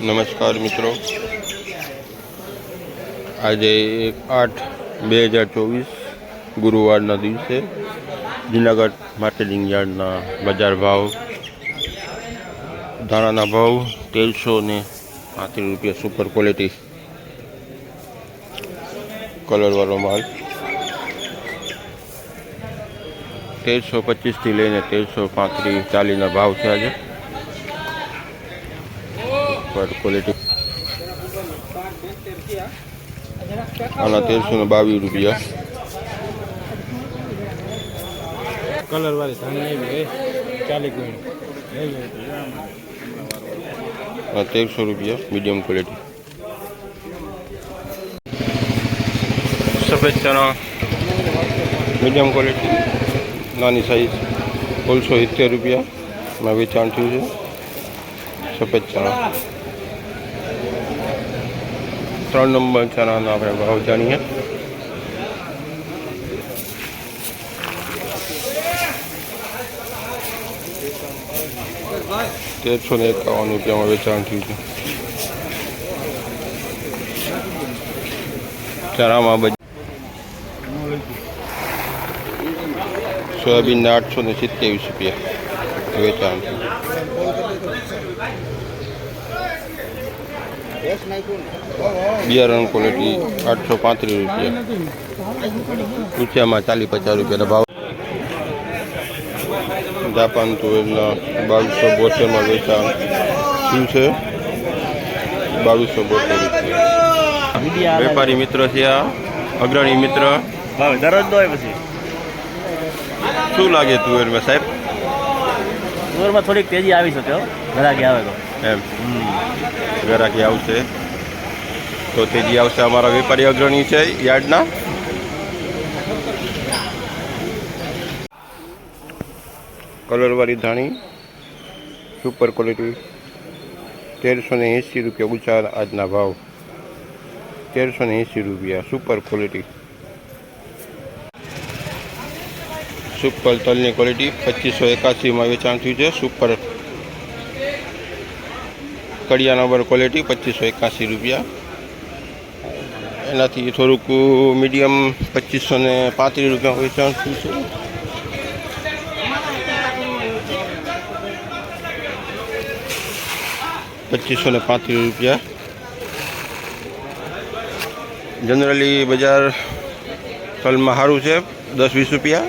નમસ્કાર મિત્રો, આજે 1/8/2024 ગુરુવારના દિવસે જૂનાગઢ માર્કેટિંગ યાર્ડના બજાર ભાવ, ધાણાના ભાવ 1335 રૂપિયા સુપર ક્વોલિટી કલરવાળો માલ 1325 થી લઈને 1335-40ના ભાવ છે આજે સુપર ક્વોલિટી. આના 1322 રૂપિયા કલર વાળી ધાણી 1300 રૂપિયા મીડિયમ ક્વોલિટી. સફેદ ચણા મીડિયમ ક્વોલિટી નાની સાઈઝ 1670 રૂપિયામાં વેચાણ થયું છે. સફેદ ચણા 3 નંબર ચણાનો આપણે ભાવ જાણીએ. ₹1351 વેચાણ થયું છે. ચણામાં સોયાબીનના 827 રૂપિયા વેચાણ થયું. બિયારણ ક્વોલિટી 835 રૂપિયા. ઊંચામાં 40-50 રૂપિયાના ભાવ. જાપાન તુવેરના 2272માં વેચાણ થયું છે. 2272 રૂપિયા. વેપારી મિત્ર છે આ, અગ્રણી મિત્ર. દરરોજ દોય પછી શું લાગે તુવેરમાં સાહેબ? તુવેરમાં થોડીક તેજી આવી શકે, ઘરાકી આવે તો એમ ઘરાકી આવશે તો તેજી આવશે. અમારા વેપારી અગ્રણી છે યાર્ડના. કલરવાળી ધાણી સુપર ક્વોલિટી 1380 રૂપિયા ઊંચા. આજના ભાવ 1380 રૂપિયા સુપર ક્વોલિટી. સુપર તલની ક્વોલિટી 2581માં વેચાણ થયું છે. સુપર કડિયા નંબર ક્વોલિટી 2581 રૂપિયા. એનાથી થોડુંક મીડિયમ 2535 રૂપિયા વેચાણ થયું છે. ₹2535. જનરલી બજાર તલમાં સારું છે, 10-20 રૂપિયા.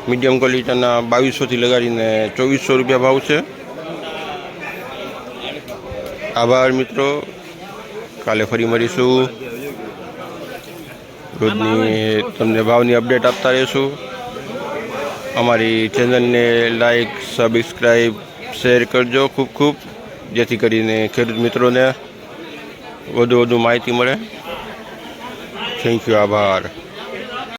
મીડિયમ ક્વોલિટીના 2200થી લગાડીને 2400 રૂપિયા ભાવ છે. આભાર મિત્રો, કાલે ફરી મળીશું. રોજની તમને ભાવની અપડેટ આપતા રહીશું. અમારી ચેનલને લાઈક, સબસ્ક્રાઈબ, શેર કરજો ખૂબ, જેથી કરીને ખેડૂત મિત્રોને વધુ માહિતી મળે. થેન્ક યુ, આભાર.